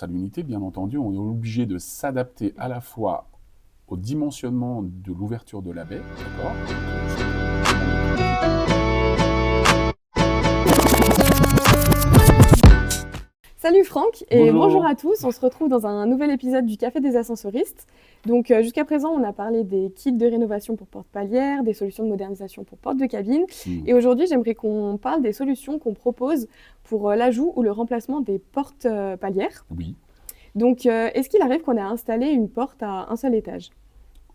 À l'unité, bien entendu, on est obligé de s'adapter à la fois au dimensionnement de l'ouverture de la baie, d'accord? Salut Franck et bonjour Bonjour. à tous, on se retrouve dans un nouvel épisode du Café des Ascensoristes. Donc jusqu'à présent on a parlé des kits de rénovation pour porte palière, des solutions de modernisation pour porte de cabine Hmm. et aujourd'hui j'aimerais qu'on parle des solutions qu'on propose pour l'ajout ou le remplacement des portes palières. Oui, Donc est-ce qu'il arrive qu'on ait installé une porte à un seul étage?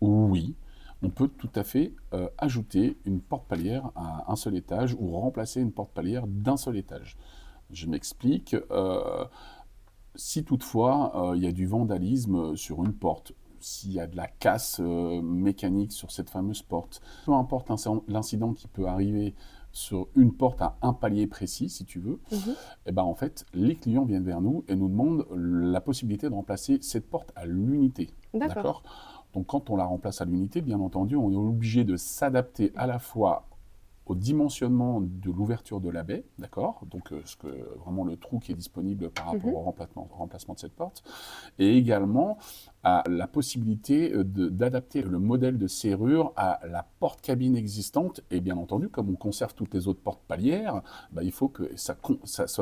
oui, on peut tout à fait ajouter une porte palière à un seul étage ou remplacer une porte palière d'un seul étage. Je m'explique. Si toutefois il y a du vandalisme sur une porte, s'il y a de la casse mécanique sur cette fameuse porte, peu importe l'incident qui peut arriver sur une porte à un palier précis, si tu veux, Mhm. et ben en fait, les clients viennent vers nous et nous demandent la possibilité de remplacer cette porte à l'unité. D'accord. D'accord? Donc quand on la remplace à l'unité, bien entendu, on est obligé de s'adapter à la fois au dimensionnement de l'ouverture de la baie, d'accord? Donc vraiment le trou qui est disponible par rapport Mhm. au remplacement de cette porte, et également à la possibilité d'adapter le modèle de serrure à la porte-cabine existante. Et bien entendu, comme on conserve toutes les autres portes palières, bah, il faut que ça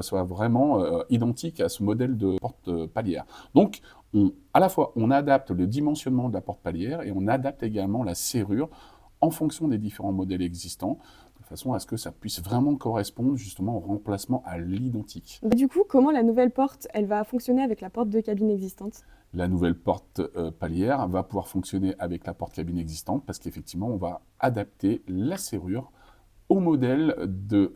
soit vraiment identique à ce modèle de porte palière. Donc, à la fois, on adapte le dimensionnement de la porte palière et on adapte également la serrure en fonction des différents modèles existants, de façon à ce que ça puisse vraiment correspondre justement au remplacement à l'identique. Du coup, comment la nouvelle porte, elle va fonctionner avec la porte de cabine existante? La nouvelle porte palière va pouvoir fonctionner avec la porte cabine existante parce qu'effectivement, on va adapter la serrure au modèle de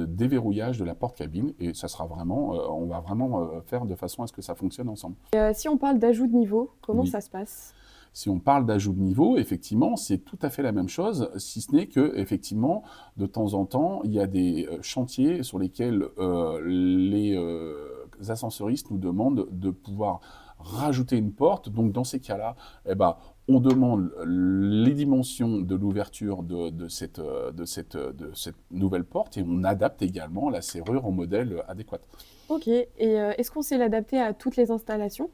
déverrouillage de la porte cabine et ça sera vraiment, on va vraiment faire de façon à ce que ça fonctionne ensemble. Si on parle d'ajout de niveau, comment Oui. ça se passe? Si on parle d'ajout de niveau, effectivement, c'est tout à fait la même chose, si ce n'est que, effectivement, de temps en temps, il y a des chantiers sur lesquels les ascensoristes nous demandent de pouvoir rajouter une porte. Donc, dans ces cas-là, eh ben, on demande les dimensions de l'ouverture de cette nouvelle porte et on adapte également la serrure au modèle adéquat. Ok, et est-ce qu'on sait l'adapter à toutes les installations?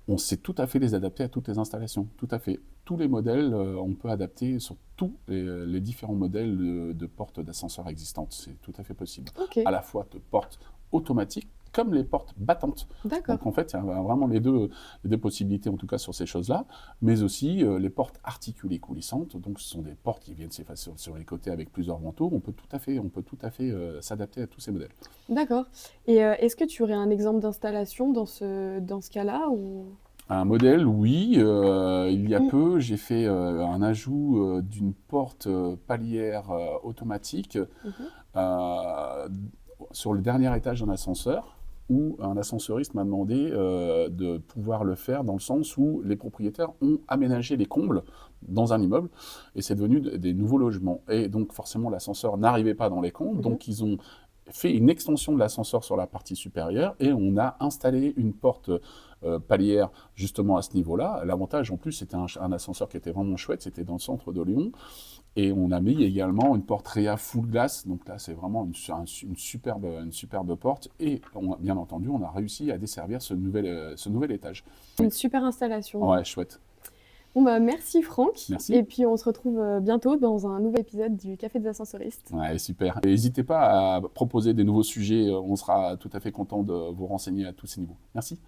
On sait tout à fait les adapter à toutes les installations, tout à fait. Tous les modèles, on peut adapter sur tous les différents modèles de portes d'ascenseurs existantes. C'est tout à fait possible. Ok, À la fois de portes automatiques comme les portes battantes. d'accord. Donc en fait, il y a vraiment les deux possibilités en tout cas sur ces choses-là, mais aussi les portes articulées coulissantes. Donc ce sont des portes qui viennent s'effacer sur les côtés avec plusieurs vantaux. On peut tout à fait s'adapter à tous ces modèles. D'accord. Et est-ce que tu aurais un exemple d'installation dans ce cas-là ou... Un modèle, oui. Il y a Mm. peu, j'ai fait un ajout d'une porte palière automatique Mhm. euh, sur le dernier étage d'un ascenseur, où un ascenseuriste m'a demandé de pouvoir le faire dans le sens où les propriétaires ont aménagé les combles dans un immeuble et c'est devenu des nouveaux logements. Et donc forcément l'ascenseur n'arrivait pas dans les combles, Mhm. donc ils ont fait une extension de l'ascenseur sur la partie supérieure et on a installé une porte palière justement à ce niveau-là. L'avantage en plus c'était un ascenseur qui était vraiment chouette, c'était dans le centre de Lyon et on a mis également une porte Réa full glass, donc là c'est vraiment une superbe porte et bien entendu on a réussi à desservir ce nouvel étage. Une Oui, super installation. ouais, chouette. Bon bah merci Franck. Merci. Et puis on se retrouve bientôt dans un nouvel épisode du Café des Ascensoristes. Ouais, super. Et n'hésitez pas à proposer des nouveaux sujets, on sera tout à fait content de vous renseigner à tous ces niveaux. Merci.